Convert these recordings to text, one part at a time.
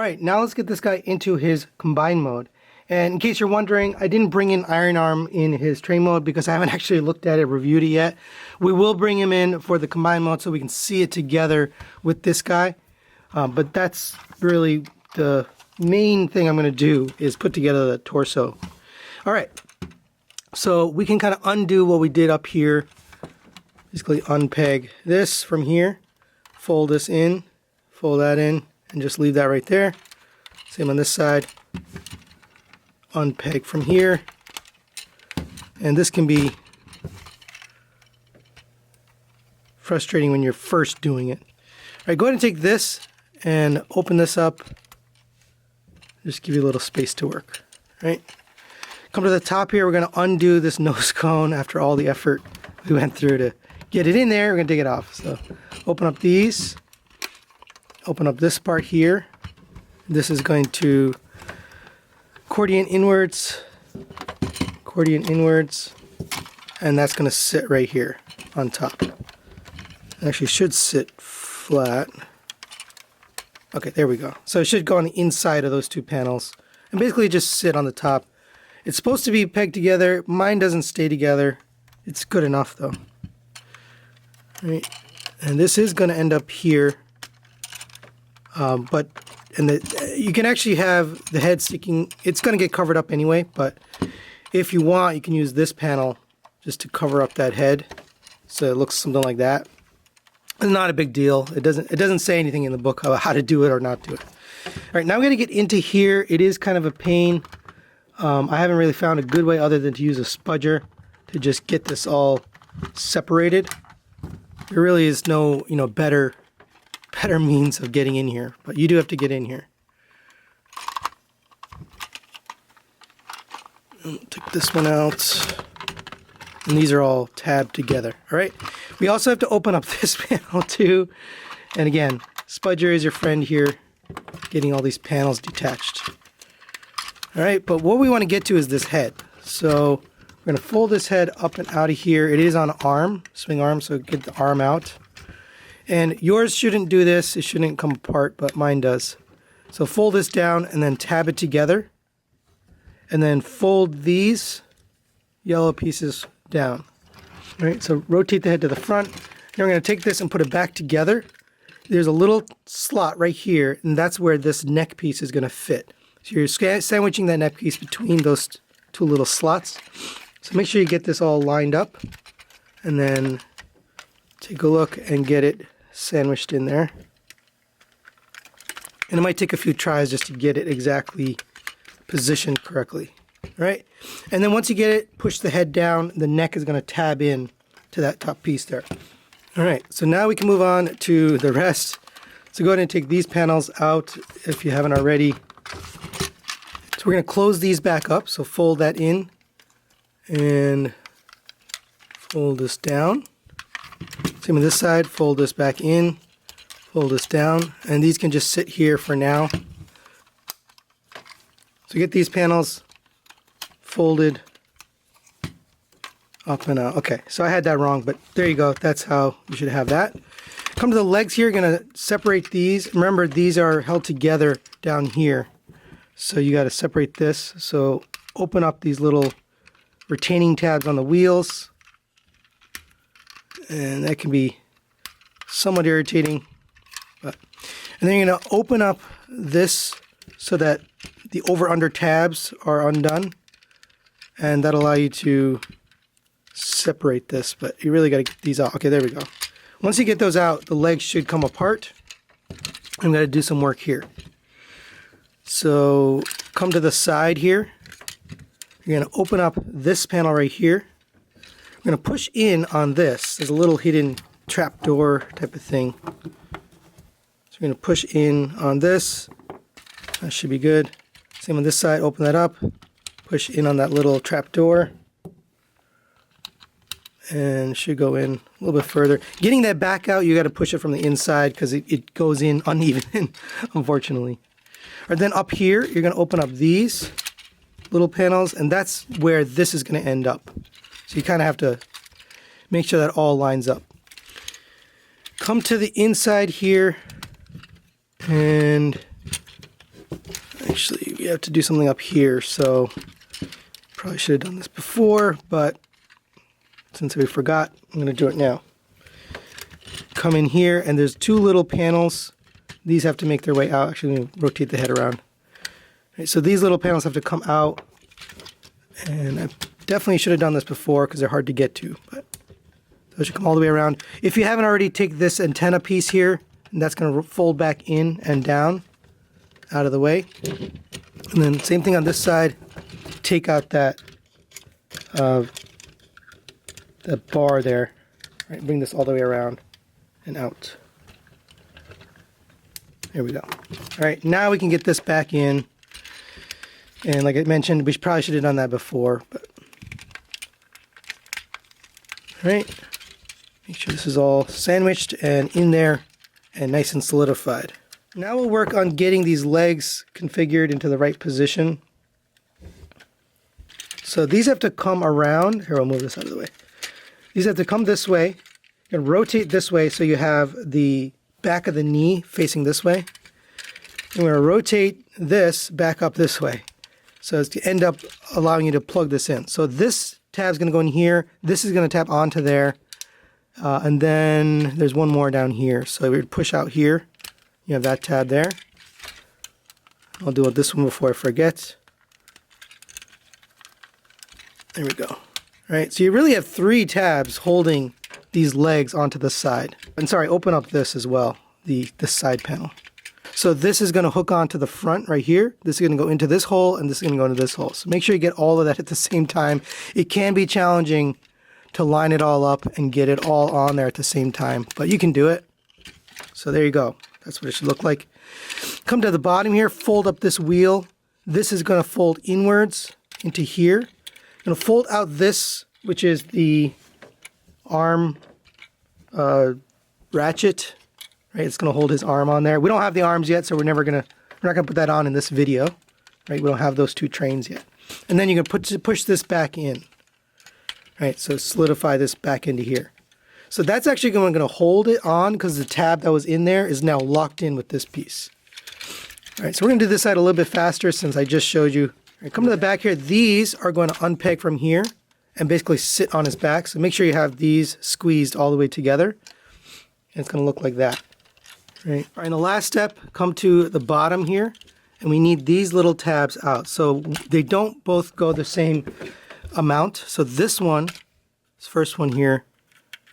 Alright, now let's get this guy into his combine mode. And in case you're wondering, I didn't bring in Iron Arm in his train mode because I haven't actually looked at it, reviewed it yet. We will bring him in for the combine mode so we can see it together with this guy. But that's really the main thing I'm going to do, is put together the torso. Alright, so we can kind of undo what we did up here. Basically unpeg this from here, fold this in, fold that in, and just leave that right there. Same on this side. Unpeg from here. And this can be frustrating when you're first doing it. Alright, go ahead and take this and open this up. Just give you a little space to work. Right? Come to the top here, we're going to undo this nose cone after all the effort we went through to get it in there. We're going to take it off. So open up these. Open up this part here. This is going to accordion inwards, and that's going to sit right here on top. It actually should sit flat. Okay, there we go. So it should go on the inside of those two panels and basically just sit on the top. It's supposed to be pegged together. Mine doesn't stay together. It's good enough though. All right. And this is going to end up here. You can actually have the head sticking. It's going to get covered up anyway, but if you want, you can use this panel just to cover up that head, so it looks something like that. It's not a big deal. It doesn't say anything in the book about how to do it or not do it. All right, now I'm going to get into here. It is kind of a pain. I haven't really found a good way other than to use a spudger to just get this all separated. There really is no, better means of getting in here, but you do have to get in here. Take this one out, and these are all tabbed together. All right, we also have to open up this panel too, and again, spudger is your friend here, getting all these panels detached. All right, but what we want to get to is this head. So we're going to fold this head up and out of here. It is on arm, swing arm, so get the arm out. And yours shouldn't do this, it shouldn't come apart, but mine does. So fold this down and then tab it together. And then fold these yellow pieces down. All right, so rotate the head to the front. Now we're going to take this and put it back together. There's a little slot right here, and that's where this neck piece is going to fit. So you're sandwiching that neck piece between those two little slots. So make sure you get this all lined up. And then take a look and get it sandwiched in there. And it might take a few tries just to get it exactly positioned correctly. All right? And then once you get it, push the head down. The neck is going to tab in to that top piece there. All right, so now we can move on to the rest. So go ahead and take these panels out if you haven't already. So we're going to close these back up. So fold that in and fold this down. Same on this side, fold this back in, fold this down, and these can just sit here for now. So get these panels folded up and out. Okay, so I had that wrong, but there you go. That's how you should have that. Come to the legs here, you're going to separate these. Remember, these are held together down here. So you got to separate this. So open up these little retaining tabs on the wheels. And that can be somewhat irritating. And then you're going to open up this so that the over-under tabs are undone. And that'll allow you to separate this. But you really got to get these out. Okay, there we go. Once you get those out, the legs should come apart. I'm going to do some work here. So come to the side here. You're going to open up this panel right here. I'm going to push in on this. There's a little hidden trapdoor type of thing. So we're going to push in on this. That should be good. Same on this side. Open that up. Push in on that little trapdoor. And it should go in a little bit further. Getting that back out, you got to push it from the inside because it goes in uneven, unfortunately. Or then up here, you're going to open up these little panels, and that's where this is going to end up. So you kind of have to make sure that all lines up. Come to the inside here and Actually, we have to do something up here, so probably should have done this before, but since we forgot, I'm going to do it now. Come in here, and there's two little panels. These have to make their way out. Actually, let me rotate the head around. Right, so these little panels have to come out, and I definitely should have done this before because they're hard to get to, but those should come all the way around. If you haven't already, take this antenna piece here, and that's going to fold back in and down out of the way. And then same thing on this side. Take out that bar there. Right, bring this all the way around and out. There we go. All right, now we can get this back in. And like I mentioned, we probably should have done that before. But all right, make sure this is all sandwiched and in there and nice and solidified. Now we'll work on getting these legs configured into the right position. So these have to come around. Here, I'll move this out of the way. These have to come this way and rotate this way so you have the back of the knee facing this way. And we're going to rotate this back up this way. So it's to end up allowing you to plug this in. So this tab is going to go in here. This is going to tap onto there. And then there's one more down here. So we would push out here. You have that tab there. I'll do this one before I forget. There we go. All right, so you really have 3 tabs holding these legs onto the side. And sorry, open up this as well, the side panel. So this is going to hook onto the front right here. This is going to go into this hole, and this is going to go into this hole. So make sure you get all of that at the same time. It can be challenging to line it all up and get it all on there at the same time, but you can do it. So there you go. That's what it should look like. Come to the bottom here, fold up this wheel. This is going to fold inwards into here. I'm going to fold out this, which is the arm ratchet. Right, it's going to hold his arm on there. We don't have the arms yet, so we're not going to put that on in this video. Right, we don't have those 2 trains yet. And then you can push this back in. Right, so solidify this back into here. So that's actually going to hold it on because the tab that was in there is now locked in with this piece. All right, so we're going to do this side a little bit faster since I just showed you. All right, come to the back here. These are going to unpeg from here and basically sit on his back. So make sure you have these squeezed all the way together. And it's going to look like that. Right. All right, and the last step, come to the bottom here, and we need these little tabs out. So they don't both go the same amount. So this one, this first one here,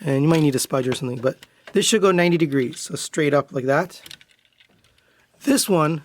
and you might need a spudge or something, but this should go 90 degrees, so straight up like that. This one,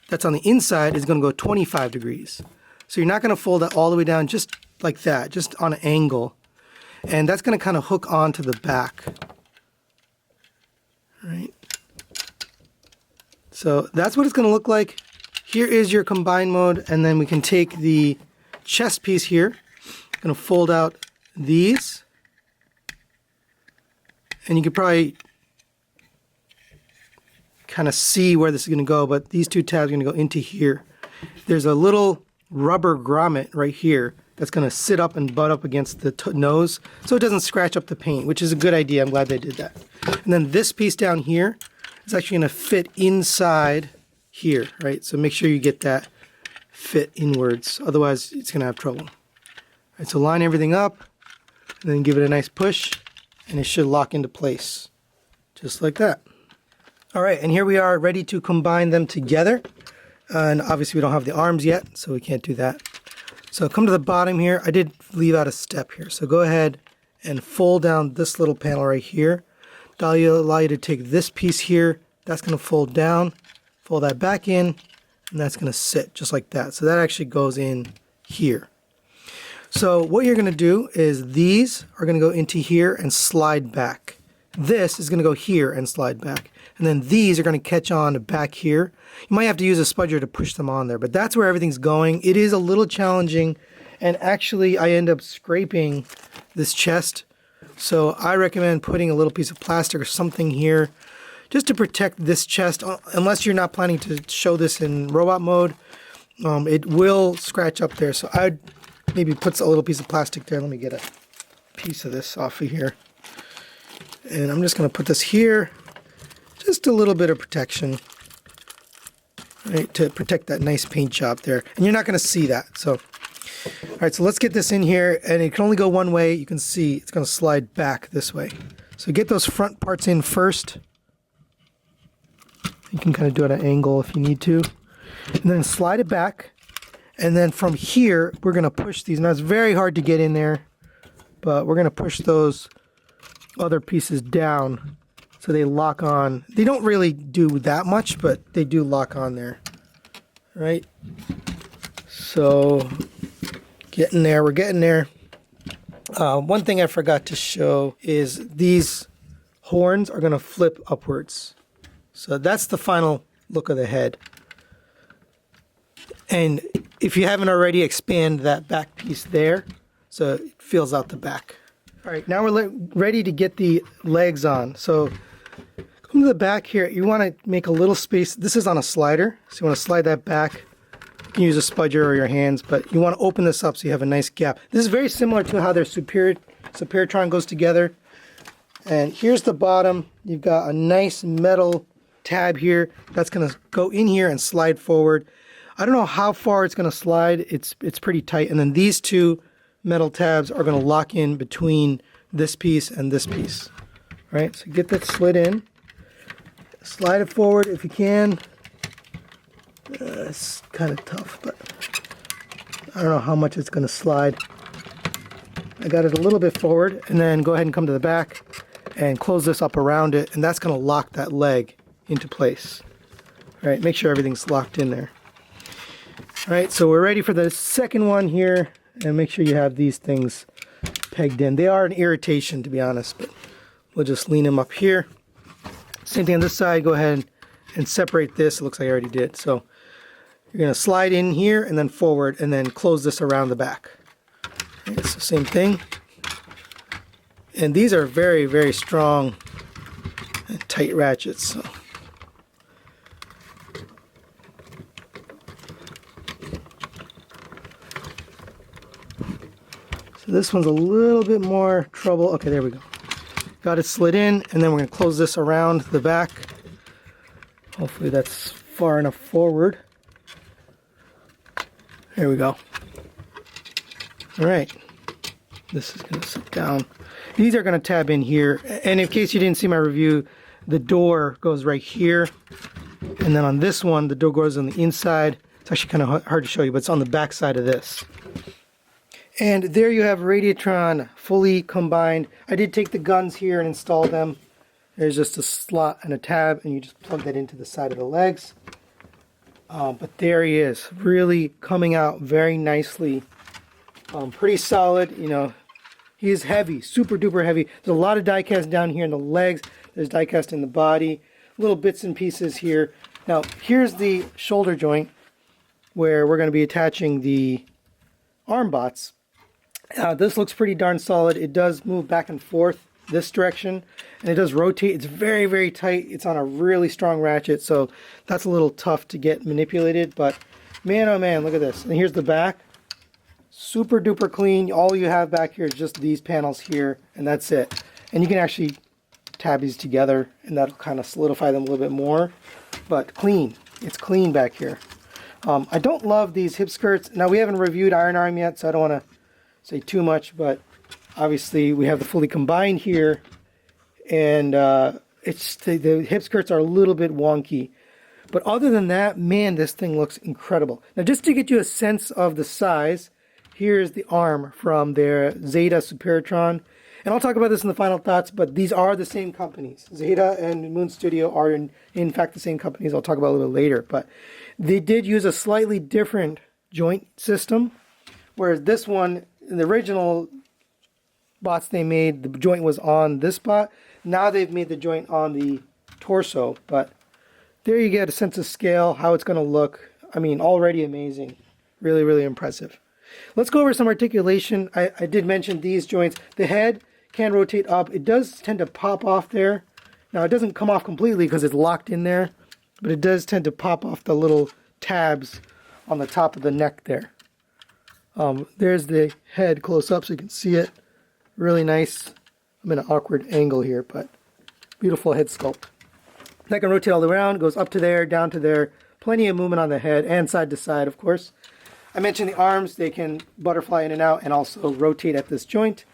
that's on the inside, is going to go 25 degrees. So you're not going to fold that all the way down just like that, just on an angle. And that's going to kind of hook onto the back. Right. So that's what it's going to look like. Here is your combine mode, and then we can take the chest piece here. I'm going to fold out these, and you can probably kind of see where this is going to go, but these 2 tabs are going to go into here. There's a little rubber grommet right here that's going to sit up and butt up against the nose so it doesn't scratch up the paint, which is a good idea. I'm glad they did that. And then this piece down here is actually going to fit inside here, right? So make sure you get that fit inwards, otherwise it's going to have trouble. All right, so line everything up and then give it a nice push, and it should lock into place just like that. All right, and here we are ready to combine them together. And obviously we don't have the arms yet, so we can't do that. So come to the bottom here. I did leave out a step here. So go ahead and fold down this little panel right here. That'll allow you to take this piece here. That's going to fold down, fold that back in, and that's going to sit just like that. So that actually goes in here. So what you're going to do is these are going to go into here and slide back. This is going to go here and slide back. And then these are going to catch on back here. You might have to use a spudger to push them on there, but that's where everything's going. It is a little challenging, and actually I end up scraping this chest. So I recommend putting a little piece of plastic or something here just to protect this chest, unless you're not planning to show this in robot mode. It will scratch up there, so I'd maybe put a little piece of plastic there. Let me get a piece of this off of here. And I'm just going to put this here. Just a little bit of protection. right, to protect that nice paint job there. And you're not going to see that. So, all right, so let's get this in here, and it can only go one way. You can see it's going to slide back this way. So get those front parts in first. You can kind of do it at an angle if you need to. And then slide it back. And then from here, we're going to push these. Now, it's very hard to get in there, but we're going to push those other pieces down so they lock on. They don't really do that much, but they do lock on there. Right? So, getting there. We're getting there. One thing I forgot to show is these horns are going to flip upwards. So that's the final look of the head. And if you haven't already, expand that back piece there so it fills out the back. All right, now we're ready to get the legs on. So come to the back here. You want to make a little space. This is on a slider, so you want to slide that back. You can use a spudger or your hands, but you want to open this up so you have a nice gap. This is very similar to how their Supertron goes together. And here's the bottom. You've got a nice metal tab here. That's going to go in here and slide forward. I don't know how far it's going to slide. It's pretty tight. And then these two metal tabs are going to lock in between this piece and this piece. All right, so get that slid in. Slide it forward if you can. It's kind of tough, but I don't know how much it's going to slide. I got it a little bit forward, and then go ahead and come to the back and close this up around it, and that's going to lock that leg into place. All right, make sure everything's locked in there. All right, so we're ready for the second one here, and make sure you have these things pegged in. They are an irritation, to be honest, but we'll just lean them up here. Same thing on this side. Go ahead and separate this. It looks like I already did. So you're going to slide in here and then forward, and then close this around the back. Right, so same thing. And these are very, very strong and tight ratchets. So. This one's a little bit more trouble. Okay, there we go. Got it slid in, and then we're going to close this around the back. Hopefully that's far enough forward. There we go. All right. This is going to sit down. These are going to tab in here. And in case you didn't see my review, the door goes right here. And then on this one, the door goes on the inside. It's actually kind of hard to show you, but it's on the back side of this. And there you have Radiatron fully combined. I did take the guns here and install them. There's just a slot and a tab, and you just plug that into the side of the legs. But there he is, really coming out very nicely. Pretty solid, you know. He is heavy, super duper heavy. There's a lot of die cast down here in the legs. There's die cast in the body. Little bits and pieces here. Now, here's the shoulder joint where we're going to be attaching the arm bots. This looks pretty darn solid. It does move back and forth this direction, and it does rotate. It's very, very tight. It's on a really strong ratchet, so that's a little tough to get manipulated, but man, oh man, look at this. And here's the back. Super duper clean. All you have back here is just these panels here, and that's it. And you can actually tab these together, and that'll kind of solidify them a little bit more, but clean. It's clean back here. I don't love these hip skirts. Now, we haven't reviewed Iron Arm yet, so I don't want to say too much, but obviously we have the fully combined here, and it's the hip skirts are a little bit wonky, but other than that, man, this thing looks incredible. Now, just to get you a sense of the size, here's the arm from their Zeta Supertron, and I'll talk about this in the final thoughts, but these are the same companies. Zeta and Moon Studio are in fact the same companies. I'll talk about it a little bit later, but they did use a slightly different joint system, whereas this one, in the original bots they made, the joint was on this bot. Now they've made the joint on the torso, but there you get a sense of scale, how it's going to look. I mean, already amazing. Really, really impressive. Let's go over some articulation. I did mention these joints. The head can rotate up. It does tend to pop off there. Now, it doesn't come off completely because it's locked in there, but it does tend to pop off the little tabs on the top of the neck there. There's the head close up so you can see it. Really nice. I'm in an awkward angle here, but beautiful head sculpt. That can rotate all the way around, goes up to there, down to there, plenty of movement on the head and side to side, of course. I mentioned the arms, they can butterfly in and out and also rotate at this joint.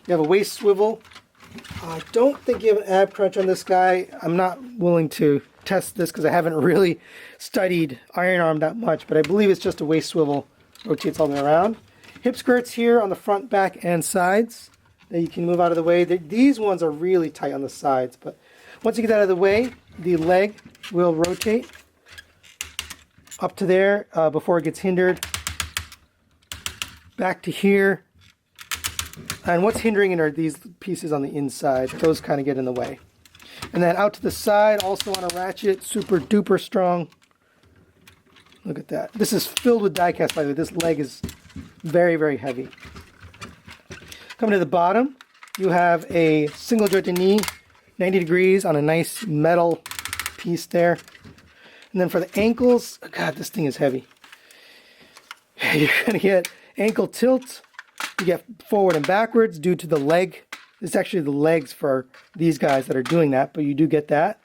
You have a waist swivel. I don't think you have an ab crunch on this guy. I'm not willing to test this because I haven't really studied iron arm that much, but I believe it's just a waist swivel, rotates all the way around. Hip skirts here on the front, back, and sides that you can move out of the way. These ones are really tight on the sides, but once you get out of the way, the leg will rotate up to there before it gets hindered. Back to here. And what's hindering it are these pieces on the inside. Those kind of get in the way. And then out to the side, also on a ratchet, super duper strong. Look at that. This is filled with die cast, by the way. This leg is very, very heavy. Coming to the bottom, you have a single jointed knee, 90 degrees on a nice metal piece there. And then for the ankles, oh God, this thing is heavy. You're going to get ankle tilt. You get forward and backwards due to the leg. It's actually the legs for these guys that are doing that, but you do get that.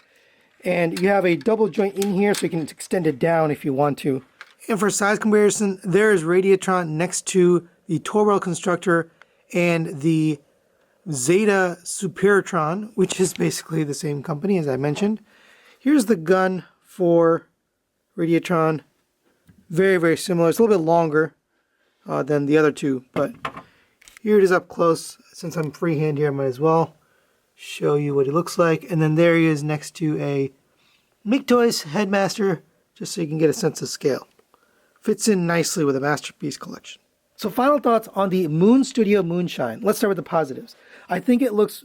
And you have a double joint in here so you can extend it down if you want to. And for size comparison, there is Radiatron next to the Torwell Constructor and the Zeta Superatron, which is basically the same company as I mentioned. Here's the gun for Radiatron. Very, very similar. It's a little bit longer than the other two, but here it is up close. Since I'm freehand here, I might as well show you what he looks like. And then there he is next to a Make Toys Headmaster, just so you can get a sense of scale. Fits in nicely with a Masterpiece collection. So final thoughts on the Moon Studio Moonshine. Let's start with the positives. I think it looks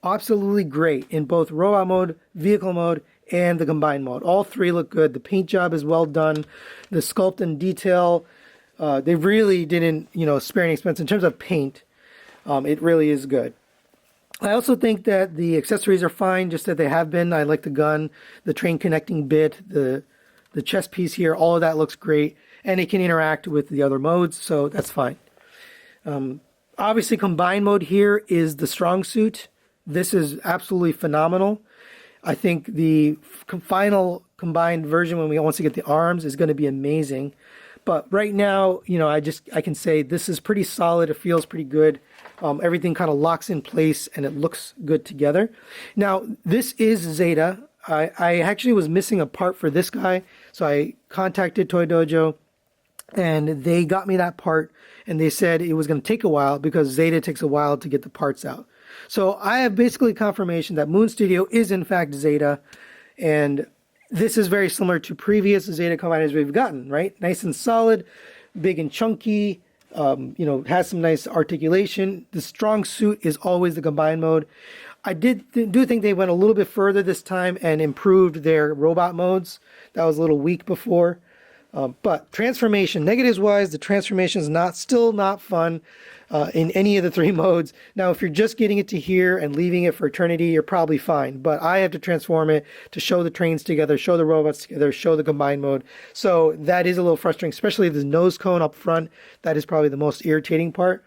absolutely great in both robot mode, vehicle mode, and the combined mode. All three look good. The paint job is well done. The sculpt and detail, they really didn't, spare any expense in terms of paint. It really is good. I also think that the accessories are fine, just that they have been. I like the gun, the train connecting bit, the chest piece here. All of that looks great, and it can interact with the other modes, so that's fine. Obviously, combined mode here is the strong suit. This is absolutely phenomenal. I think the final combined version, when we once get the arms, is going to be amazing. But right now, I can say this is pretty solid. It feels pretty good. Everything kind of locks in place and it looks good together. Now, this is Zeta. I actually was missing a part for this guy, so I contacted Toy Dojo and they got me that part, and they said it was going to take a while because Zeta takes a while to get the parts out. So I have basically confirmation that Moon Studio is in fact Zeta, and this is very similar to previous Zeta combiners we've gotten, right? Nice and solid, big and chunky, has some nice articulation. The strong suit is always the combined mode. I do think they went a little bit further this time and improved their robot modes. That was a little weak before. But transformation, negatives wise, the transformation is still not fun in any of the three modes. Now, if you're just getting it to here and leaving it for eternity, you're probably fine. But I have to transform it to show the trains together, show the robots together, show the combined mode. So that is a little frustrating, especially the nose cone up front. That is probably the most irritating part.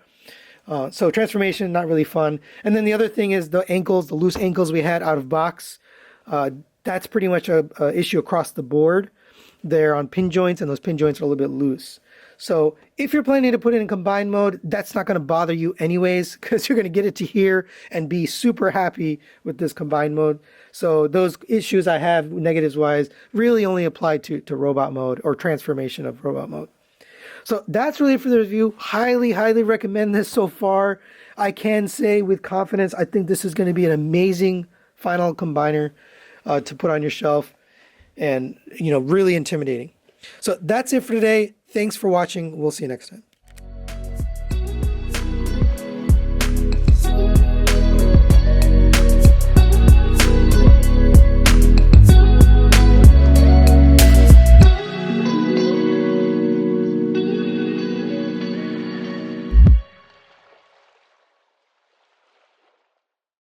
So transformation, not really fun. And then the other thing is the ankles, the loose ankles we had out of box. That's pretty much a issue across the board. They're on pin joints, and those pin joints are a little bit loose. So if you're planning to put it in combined mode, that's not going to bother you anyways, because you're going to get it to here and be super happy with this combined mode. So those issues I have negatives wise really only apply to robot mode or transformation of robot mode. So that's really it for the review. Highly, highly recommend this so far. I can say with confidence, I think this is going to be an amazing final combiner to put on your shelf. And, really intimidating. So that's it for today. Thanks for watching. We'll see you next time.